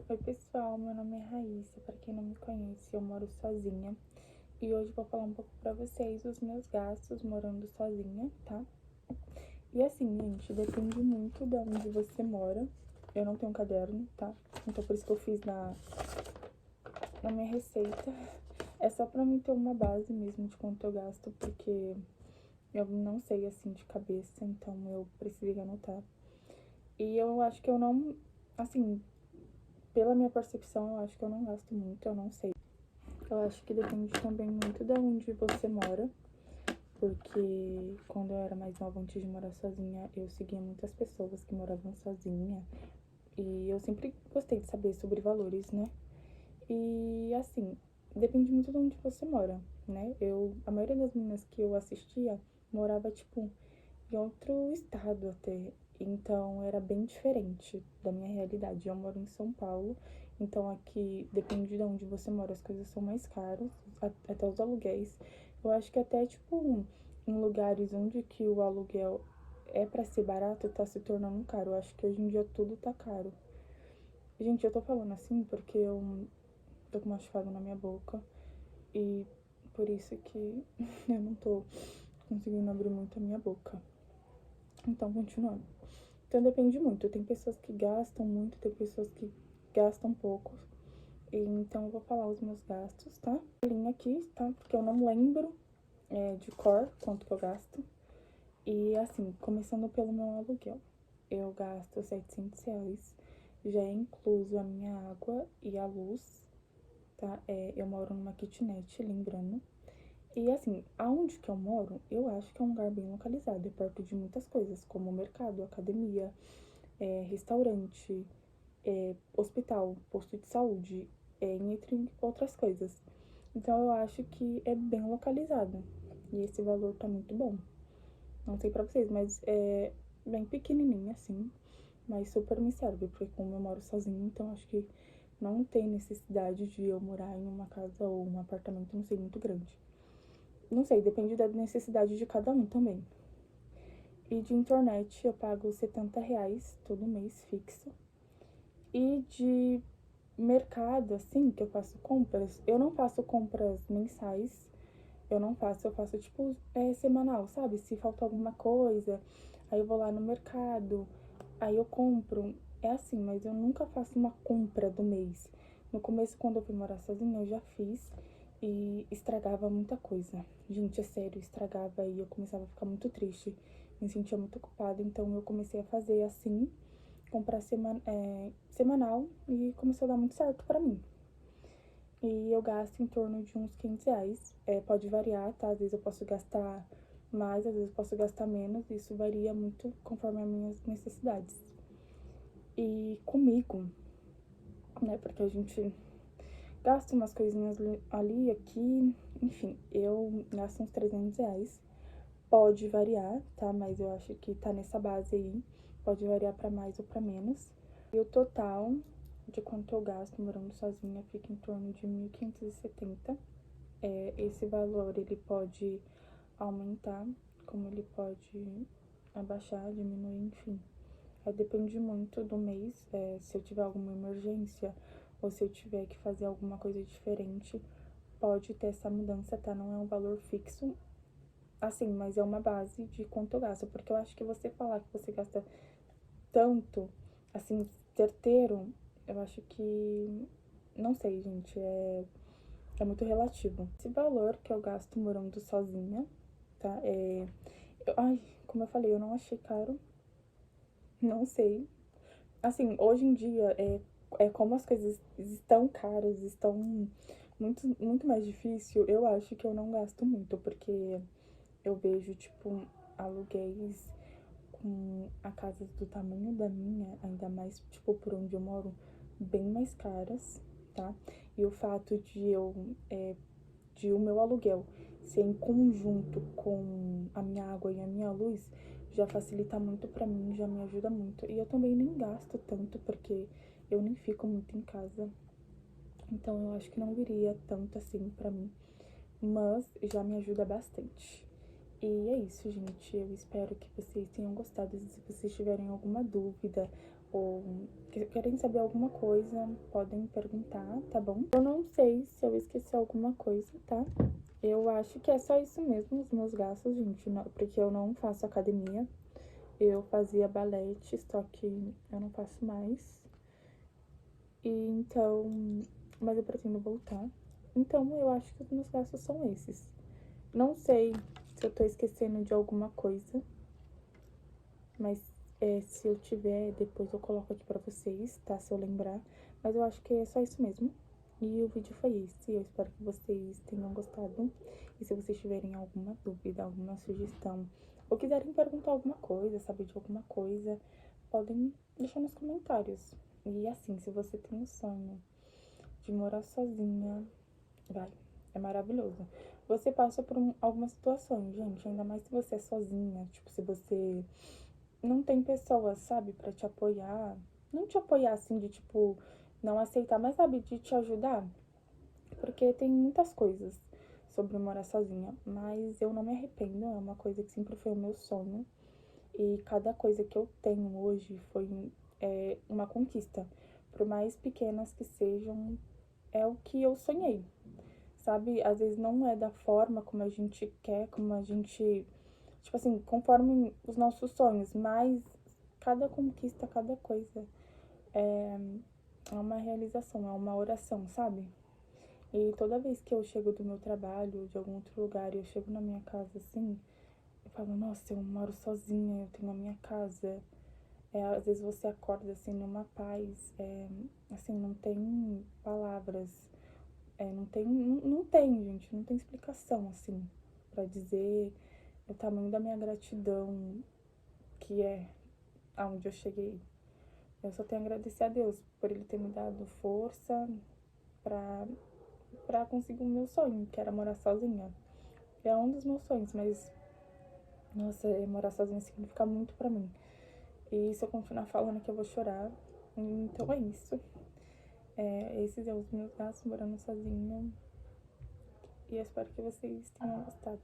Oi pessoal, meu nome é Raíssa, para quem não me conhece, eu moro sozinha e hoje vou falar um pouco para vocês dos meus gastos morando sozinha, tá? E assim, gente, depende muito de onde você mora. Eu não tenho um caderno, tá? Então por isso que eu fiz na minha receita. É só pra mim ter uma base mesmo de quanto eu gasto, porque eu não sei assim de cabeça, então eu precisei anotar. E eu acho que eu não, assim, pela minha percepção, eu acho que eu não gasto muito, eu não sei. Eu acho que depende também muito de onde você mora, porque quando eu era mais nova, antes de morar sozinha, eu seguia muitas pessoas que moravam sozinha e eu sempre gostei de saber sobre valores, né? E assim, depende muito de onde você mora, né? A maioria das meninas que eu assistia morava tipo em outro estado até. Então era bem diferente da minha realidade. Eu moro em São Paulo, então aqui, depende de onde você mora, as coisas são mais caras, até os aluguéis. Eu acho que até, tipo, em lugares onde que o aluguel é pra ser barato, tá se tornando caro. Eu acho que hoje em dia tudo tá caro. Gente, eu tô falando assim porque eu tô com machucado na minha boca e por isso que eu não tô conseguindo abrir muito a minha boca. Então, continuando. Então depende muito. Tem pessoas que gastam muito, tem pessoas que gastam pouco. Então eu vou falar os meus gastos, tá? Linha aqui, tá? Porque eu não lembro de cor quanto que eu gasto. E assim, começando pelo meu aluguel. Eu gasto R$ 700. Já é incluso a minha água e a luz, tá? Eu moro numa kitnet, lembrando. E assim, aonde que eu moro, eu acho que é um lugar bem localizado, é perto de muitas coisas, como mercado, academia, restaurante, hospital, posto de saúde, entre outras coisas. Então eu acho que é bem localizado. E esse valor tá muito bom. Não sei pra vocês, mas é bem pequenininho assim. Mas super me serve, porque como eu moro sozinha, então acho que não tem necessidade de eu morar em uma casa ou um apartamento, não sei, muito grande. Não sei, depende da necessidade de cada um também. E de internet eu pago R$ 70 todo mês fixo. E de mercado, assim, que eu faço compras, eu não faço compras mensais, eu faço tipo semanal, sabe? Se falta alguma coisa, aí eu vou lá no mercado, aí eu compro. É assim, mas eu nunca faço uma compra do mês. No começo, quando eu fui morar sozinha, eu já fiz e estragava muita coisa. Gente, é sério, estragava e eu começava a ficar muito triste, me sentia muito culpada, então eu comecei a fazer assim, comprar semanal e começou a dar muito certo pra mim. E eu gasto em torno de uns R$ 500. Pode variar, tá? Às vezes eu posso gastar mais, às vezes eu posso gastar menos. Isso varia muito conforme as minhas necessidades. E comigo, né? Porque a gente gasta umas coisinhas ali e aqui. Enfim, eu gasto uns R$ 300. Pode variar, tá? Mas eu acho que tá nessa base aí. Pode variar pra mais ou pra menos. E o total de quanto eu gasto morando sozinha fica em torno de 1.570. Esse valor ele pode aumentar, como ele pode abaixar, diminuir, enfim. Depende muito do mês, se eu tiver alguma emergência ou se eu tiver que fazer alguma coisa diferente, pode ter essa mudança, tá? Não é um valor fixo, assim, mas é uma base de quanto eu gasto, porque eu acho que você falar que você gasta tanto, assim, certeiro, eu acho que, não sei, gente, é muito relativo. Esse valor que eu gasto morando sozinha, tá? Ai, como eu falei, eu não achei caro, não sei. Assim, hoje em dia, como as coisas estão caras, estão muito mais difícil, eu acho que eu não gasto muito, porque eu vejo, tipo, aluguéis com a casa do tamanho da minha, ainda mais, tipo, por onde eu moro, bem mais caras, tá? E o fato de o meu aluguel ser em conjunto com a minha água e a minha luz já facilita muito pra mim, já me ajuda muito. E eu também nem gasto tanto porque eu nem fico muito em casa. Então eu acho que não viria tanto assim pra mim, mas já me ajuda bastante. E é isso, gente. Eu espero que vocês tenham gostado. Se vocês tiverem alguma dúvida ou querem saber alguma coisa, podem perguntar, tá bom? Eu não sei se eu esqueci alguma coisa, tá? Eu acho que é só isso mesmo, os meus gastos, gente, porque eu não faço academia. Eu fazia balete, só que eu não faço mais. E então, mas eu pretendo voltar. Então, eu acho que os meus gastos são esses. Não sei se eu tô esquecendo de alguma coisa, mas se eu tiver, depois eu coloco aqui pra vocês, tá? Se eu lembrar. Mas eu acho que é só isso mesmo. E o vídeo foi esse. Eu espero que vocês tenham gostado. E se vocês tiverem alguma dúvida, alguma sugestão, ou quiserem perguntar alguma coisa, saber de alguma coisa, podem deixar nos comentários. E assim, se você tem um sonho de morar sozinha, vai, é maravilhoso. Você passa por algumas situações, gente, ainda mais se você é sozinha, tipo, se você não tem pessoas, sabe, pra te apoiar. Não te apoiar assim de tipo, não aceitar, mas sabe, de te ajudar. Porque tem muitas coisas sobre morar sozinha, mas eu não me arrependo, é uma coisa que sempre foi o meu sonho. E cada coisa que eu tenho hoje foi uma conquista. Por mais pequenas que sejam, é o que eu sonhei, sabe? Às vezes não é da forma como a gente quer, como a gente, tipo assim, conforme os nossos sonhos, mas cada conquista, cada coisa é uma realização, é uma oração, sabe? E toda vez que eu chego do meu trabalho, de algum outro lugar, e eu chego na minha casa assim, eu falo, nossa, eu moro sozinha, eu tenho a minha casa. Às vezes você acorda assim numa paz, assim, não tem palavras, não tem, gente, não tem explicação, assim, pra dizer o tamanho da minha gratidão, que é aonde eu cheguei. Eu só tenho a agradecer a Deus por ele ter me dado força pra, pra conseguir o meu sonho, que era morar sozinha. É um dos meus sonhos, mas, nossa, morar sozinha significa muito pra mim. E se eu continuar falando que eu vou chorar, então é isso. Esses são os meus gastos morando sozinha. E eu espero que vocês tenham gostado.